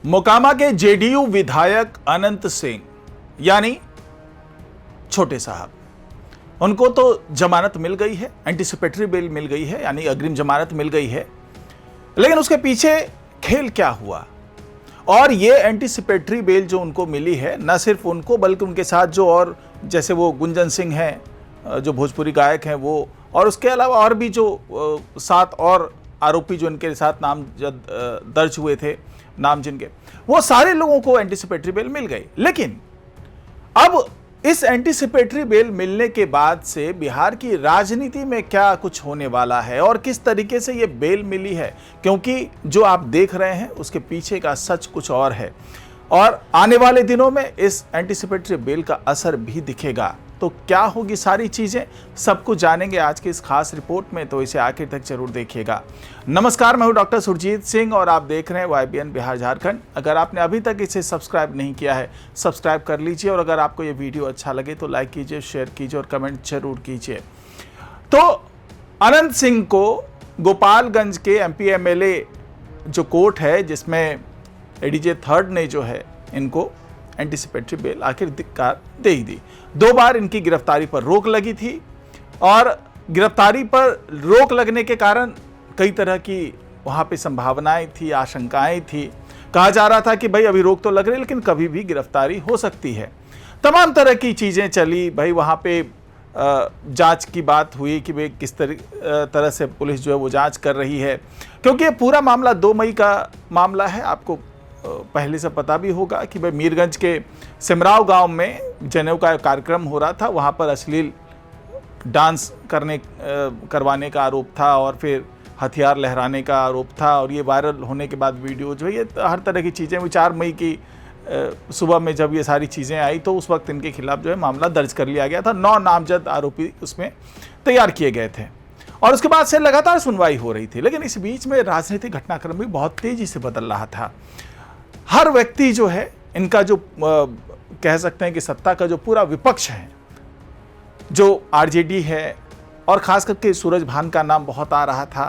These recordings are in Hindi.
मोकामा के जेडीयू विधायक अनंत सिंह यानी छोटे साहब, उनको तो जमानत मिल गई है, एंटीसिपेटरी बेल मिल गई है, यानी अग्रिम जमानत मिल गई है। लेकिन उसके पीछे खेल क्या हुआ, और ये एंटीसिपेटरी बेल जो उनको मिली है, न सिर्फ उनको बल्कि उनके साथ जो और जैसे वो गुंजन सिंह हैं जो भोजपुरी गायक हैं वो, और उसके अलावा और भी जो 7 और आरोपी जो इनके साथ नाम दर्ज हुए थे, नाम जिनके, वो सारे लोगों को एंटीसिपेटरी बेल मिल गई। लेकिन अब इस एंटीसिपेटरी बेल मिलने के बाद से बिहार की राजनीति में क्या कुछ होने वाला है और किस तरीके से ये बेल मिली है, क्योंकि जो आप देख रहे हैं उसके पीछे का सच कुछ और है, और आने वाले दिनों में इस एंटीसिपेटरी बेल का असर भी दिखेगा। तो क्या होगी सारी चीजें, सब कुछ जानेंगे आज की इस खास रिपोर्ट में, तो इसे आखिर तक जरूर देखिएगा। नमस्कार, मैं हूं डॉक्टर सुरजीत सिंह और आप देख रहे हैं YBN बिहार झारखंड। अगर आपने अभी तक इसे सब्सक्राइब नहीं किया है, सब्सक्राइब कर लीजिए, और अगर आपको ये वीडियो अच्छा लगे तो लाइक कीजिए, शेयर कीजिए और कमेंट जरूर कीजिए। तो अनंत सिंह को गोपालगंज के MP MLA जो कोर्ट है, जिसमें ADJ 3rd ने जो है इनको एंटीसिपेटरी बेल आखिरकार दे ही दी। 2 बार इनकी गिरफ्तारी पर रोक लगी थी, और गिरफ्तारी पर रोक लगने के कारण कई तरह की वहां पे संभावनाएं थी, आशंकाएं थी। कहा जा रहा था कि भाई अभी रोक तो लग रही है लेकिन कभी भी गिरफ्तारी हो सकती है। तमाम तरह की चीजें चली भाई, वहां पे जांच की बात हुई कि भाई किस तरह से पुलिस जो है वो जांच कर रही है, क्योंकि ये पूरा मामला 2 मई का मामला है। आपको पहले से पता भी होगा कि भाई मीरगंज के सिमराव गांव में जनेऊ का कार्यक्रम हो रहा था, वहां पर अश्लील डांस करवाने का आरोप था, और फिर हथियार लहराने का आरोप था, और ये वायरल होने के बाद वीडियो जो है, ये हर तरह की चीज़ें 4 मई की सुबह में जब ये सारी चीज़ें आई तो उस वक्त इनके खिलाफ जो है मामला दर्ज कर लिया गया था। 9 नामजद आरोपी उसमें तैयार किए गए थे, और उसके बाद से लगातार सुनवाई हो रही थी। लेकिन इस बीच में राजनीतिक घटनाक्रम भी बहुत तेजी से बदल रहा था। हर व्यक्ति जो है, इनका जो कह सकते हैं कि सत्ता का जो पूरा विपक्ष है, जो RJD है, और खास करके सूरज भान का नाम बहुत आ रहा था,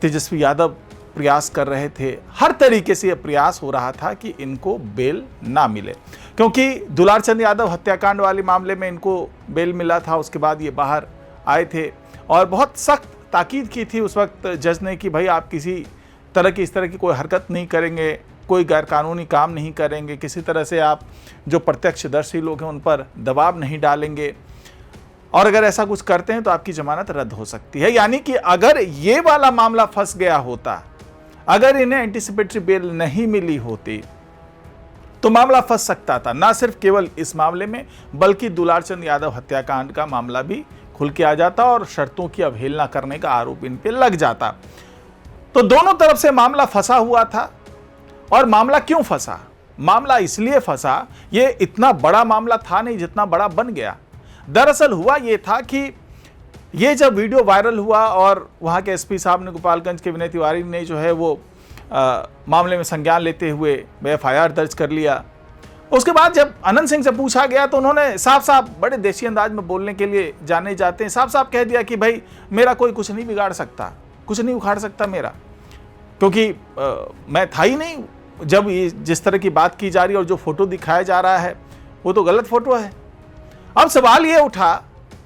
तेजस्वी यादव प्रयास कर रहे थे, हर तरीके से यह प्रयास हो रहा था कि इनको बेल ना मिले, क्योंकि दुलार चंद यादव हत्याकांड वाले मामले में इनको बेल मिला था। उसके बाद ये बाहर आए थे और बहुत सख्त ताकीद की थी उस वक्त जज ने कि भाई आप किसी तरह की इस तरह की कोई हरकत नहीं करेंगे, कोई गैरकानूनी काम नहीं करेंगे, किसी तरह से आप जो प्रत्यक्षदर्शी लोग हैं उन पर दबाव नहीं डालेंगे, और अगर ऐसा कुछ करते हैं तो आपकी जमानत रद्द हो सकती है। यानी कि अगर ये वाला मामला फंस गया होता, अगर इन्हें एंटीसिपेटरी बेल नहीं मिली होती, तो मामला फंस सकता था। ना सिर्फ केवल इस मामले में, बल्कि दुलार चंद यादव हत्याकांड का मामला भी खुल के आ जाता और शर्तों की अवहेलना करने का आरोप इन पे लग जाता। तो दोनों तरफ से मामला फंसा हुआ था। और मामला क्यों फंसा? मामला इसलिए फंसा, ये इतना बड़ा मामला था नहीं जितना बड़ा बन गया। दरअसल हुआ ये था कि ये जब वीडियो वायरल हुआ और वहाँ के SP साहब ने, गोपालगंज के विनय तिवारी ने जो है वो मामले में संज्ञान लेते हुए FIR दर्ज कर लिया। उसके बाद जब अनंत सिंह से पूछा गया तो उन्होंने साफ साफ, बड़े देशी अंदाज में बोलने के लिए जाने जाते हैं, साफ साफ कह दिया कि भाई मेरा कोई कुछ नहीं बिगाड़ सकता, कुछ नहीं उखाड़ सकता मेरा, क्योंकि मैं था ही नहीं जब ये जिस तरह की बात की जा रही है, और जो फोटो दिखाया जा रहा है वो तो गलत फोटो है। अब सवाल ये उठा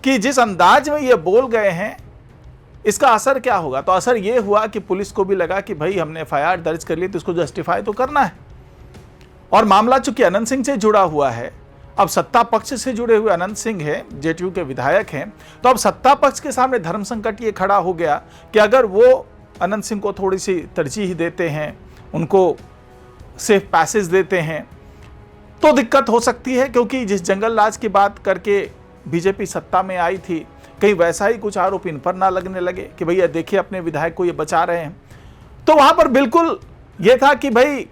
कि जिस अंदाज में ये बोल गए हैं इसका असर क्या होगा। तो असर ये हुआ कि पुलिस को भी लगा कि भाई हमने FIR दर्ज कर ली तो इसको जस्टिफाई तो करना है, और मामला चूंकि अनंत सिंह से जुड़ा हुआ है, अब सत्ता पक्ष से जुड़े हुए अनंत सिंह है, JTU के विधायक हैं, तो अब सत्ता पक्ष के सामने धर्म संकट ये खड़ा हो गया कि अगर वो अनंत सिंह को थोड़ी सी तरजीह देते हैं, उनको सेफ पैसेज देते हैं, तो दिक्कत हो सकती है। क्योंकि जिस जंगल राज की बात करके BJP सत्ता में आई थी, कहीं वैसा ही कुछ आरोप इन पर ना लगने लगे कि भैया देखिए अपने विधायक को ये बचा रहे हैं। तो वहां पर बिल्कुल ये था कि भाई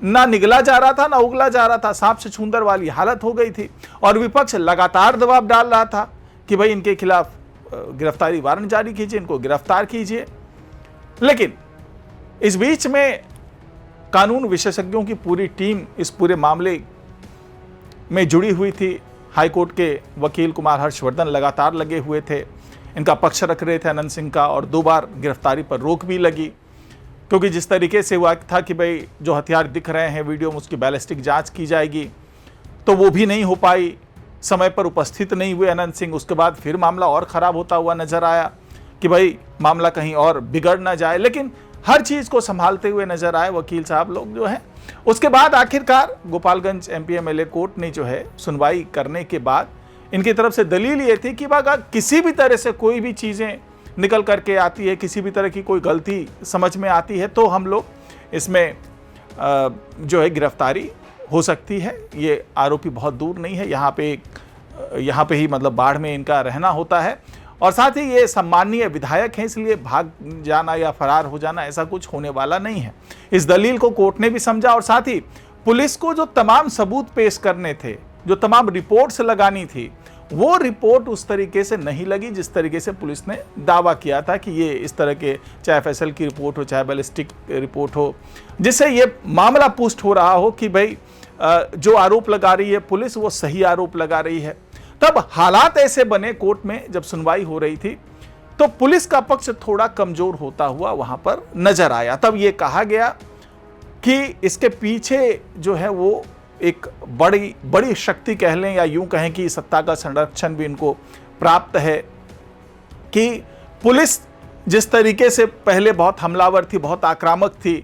ना निगला जा रहा था ना उगला जा रहा था, सांप से छूंदर वाली हालत हो गई थी, और विपक्ष लगातार दबाव डाल रहा था कि भाई इनके खिलाफ गिरफ्तारी वारंट जारी कीजिए, इनको गिरफ्तार कीजिए। लेकिन इस बीच में कानून विशेषज्ञों की पूरी टीम इस पूरे मामले में जुड़ी हुई थी। हाईकोर्ट के वकील कुमार हर्षवर्धन लगातार लगे हुए थे, इनका पक्ष रख रहे थे अनंत सिंह का, और 2 बार गिरफ्तारी पर रोक भी लगी, क्योंकि जिस तरीके से हुआ था कि भाई जो हथियार दिख रहे हैं वीडियो में उसकी बैलिस्टिक जांच की जाएगी, तो वो भी नहीं हो पाई, समय पर उपस्थित नहीं हुए अनंत सिंह। उसके बाद फिर मामला और ख़राब होता हुआ नज़र आया कि भाई मामला कहीं और बिगड़ ना जाए, लेकिन हर चीज़ को संभालते हुए नज़र आए वकील साहब लोग जो हैं। उसके बाद आखिरकार गोपालगंज MPMLA कोर्ट ने जो है सुनवाई करने के बाद इनकी तरफ से दलील ये थी कि अगर किसी भी तरह से कोई भी चीज़ें निकल करके आती है, किसी भी तरह की कोई गलती समझ में आती है, तो हम लोग इसमें जो है गिरफ्तारी हो सकती है। ये आरोपी बहुत दूर नहीं है, यहाँ पे ही मतलब बाढ़ में इनका रहना होता है, और साथ ही ये सम्माननीय विधायक हैं, इसलिए भाग जाना या फरार हो जाना ऐसा कुछ होने वाला नहीं है। इस दलील को कोर्ट ने भी समझा, और साथ ही पुलिस को जो तमाम सबूत पेश करने थे, जो तमाम रिपोर्ट्स लगानी थी, वो रिपोर्ट उस तरीके से नहीं लगी जिस तरीके से पुलिस ने दावा किया था कि ये इस तरह के, चाहे FSL की रिपोर्ट हो, चाहे बैलिस्टिक रिपोर्ट हो, जिससे ये मामला पुष्ट हो रहा हो कि भाई जो आरोप लगा रही है पुलिस वो सही आरोप लगा रही है। तब हालात ऐसे बने कोर्ट में जब सुनवाई हो रही थी, तो पुलिस का पक्ष थोड़ा कमजोर होता हुआ वहां पर नजर आया। तब ये कहा गया कि इसके पीछे जो है वो एक बड़ी शक्ति कह लें, या यूं कहें कि सत्ता का संरक्षण भी इनको प्राप्त है, कि पुलिस जिस तरीके से पहले बहुत हमलावर थी, बहुत आक्रामक थी,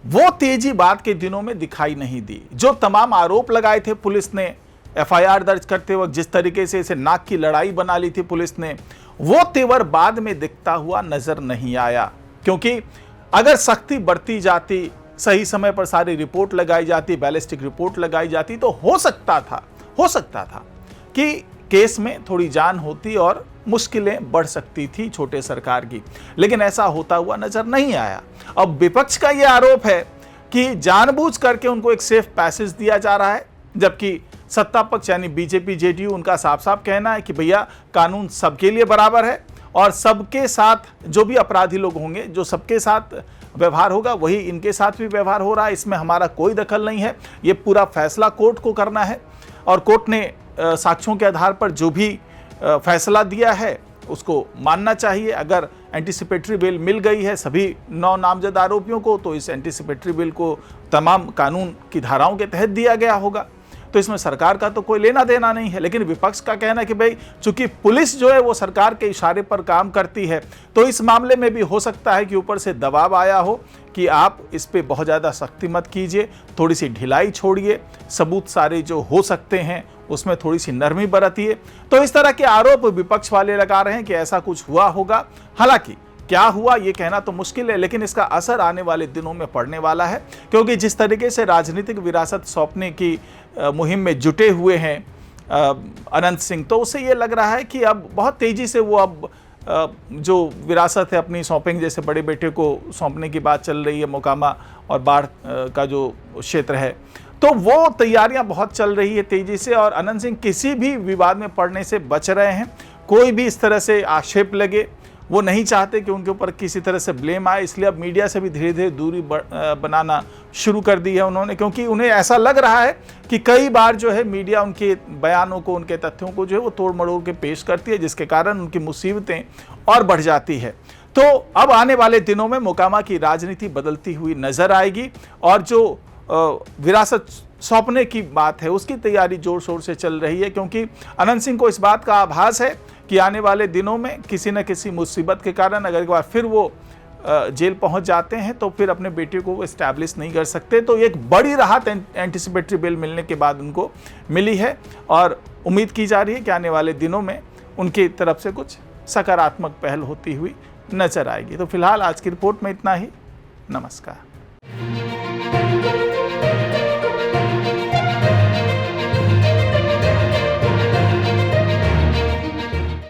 वो तेजी बाद के दिनों में दिखाई नहीं दी। जो तमाम आरोप लगाए थे पुलिस ने FIR दर्ज करते वक्त, जिस तरीके से इसे नाक की लड़ाई बना ली थी पुलिस ने, वो तेवर बाद में दिखता हुआ नजर नहीं आया। क्योंकि अगर सख्ती बढ़ती जाती, सही समय पर सारी रिपोर्ट लगाई जाती, बैलिस्टिक रिपोर्ट लगाई जाती, तो हो सकता था कि केस में थोड़ी जान होती और मुश्किलें बढ़ सकती थी छोटे सरकार की, लेकिन ऐसा होता हुआ नजर नहीं आया। अब विपक्ष का यह आरोप है कि जानबूझ करके उनको एक सेफ पैसेज दिया जा रहा है, जबकि सत्ता पक्ष यानी BJP JDU उनका साफ साफ कहना है कि भैया कानून सबके लिए बराबर है, और सबके साथ जो भी अपराधी लोग होंगे, जो सबके साथ व्यवहार होगा वही इनके साथ भी व्यवहार हो रहा है, इसमें हमारा कोई दखल नहीं है। ये पूरा फैसला कोर्ट को करना है, और कोर्ट ने साक्ष्यों के आधार पर जो भी फैसला दिया है उसको मानना चाहिए। अगर एंटीसिपेटरी बेल मिल गई है सभी 9 नामजद आरोपियों को, तो इस एंटीसिपेटरी बेल को तमाम कानून की धाराओं के तहत दिया गया होगा, तो इसमें सरकार का तो कोई लेना देना नहीं है। लेकिन विपक्ष का कहना है कि भाई चूंकि पुलिस जो है वो सरकार के इशारे पर काम करती है, तो इस मामले में भी हो सकता है कि ऊपर से दबाव आया हो कि आप इस पे बहुत ज़्यादा सख्ती मत कीजिए, थोड़ी सी ढिलाई छोड़िए, सबूत सारे जो हो सकते हैं उसमें थोड़ी सी नरमी बरतिए। तो इस तरह के आरोप विपक्ष वाले लगा रहे हैं कि ऐसा कुछ हुआ होगा। हालांकि क्या हुआ ये कहना तो मुश्किल है, लेकिन इसका असर आने वाले दिनों में पड़ने वाला है, क्योंकि जिस तरीके से राजनीतिक विरासत सौंपने की मुहिम में जुटे हुए हैं अनंत सिंह, तो उससे ये लग रहा है कि अब बहुत तेजी से वो अब जो विरासत है अपनी सौंपेंगे। जैसे बड़े बेटे को सौंपने की बात चल रही है, मोकामा और बाढ़ का जो क्षेत्र है, तो वो तैयारियां बहुत चल रही है तेजी से, और अनंत सिंह किसी भी विवाद में पड़ने से बच रहे हैं। कोई भी इस तरह से आक्षेप लगे, वो नहीं चाहते कि उनके ऊपर किसी तरह से ब्लेम आए, इसलिए अब मीडिया से भी धीरे धीरे दूरी बनाना शुरू कर दी है उन्होंने, क्योंकि उन्हें ऐसा लग रहा है कि कई बार जो है मीडिया उनके बयानों को, उनके तथ्यों को जो है वो तोड़ मड़ोड़ के पेश करती है, जिसके कारण उनकी मुसीबतें और बढ़ जाती है। तो अब आने वाले दिनों में मोकामा की राजनीति बदलती हुई नजर आएगी, और जो विरासत सौंपने की बात है उसकी तैयारी जोर शोर से चल रही है, क्योंकि अनंत सिंह को इस बात का आभास है कि आने वाले दिनों में किसी न किसी मुसीबत के कारण अगर एक बार फिर वो जेल पहुंच जाते हैं तो फिर अपने बेटे को एस्टैब्लिश नहीं कर सकते। तो एक बड़ी राहत एंटीसिपेटरी बेल मिलने के बाद उनको मिली है, और उम्मीद की जा रही है कि आने वाले दिनों में उनकी तरफ से कुछ सकारात्मक पहल होती हुई नजर आएगी। तो फिलहाल आज की रिपोर्ट में इतना ही। नमस्कार।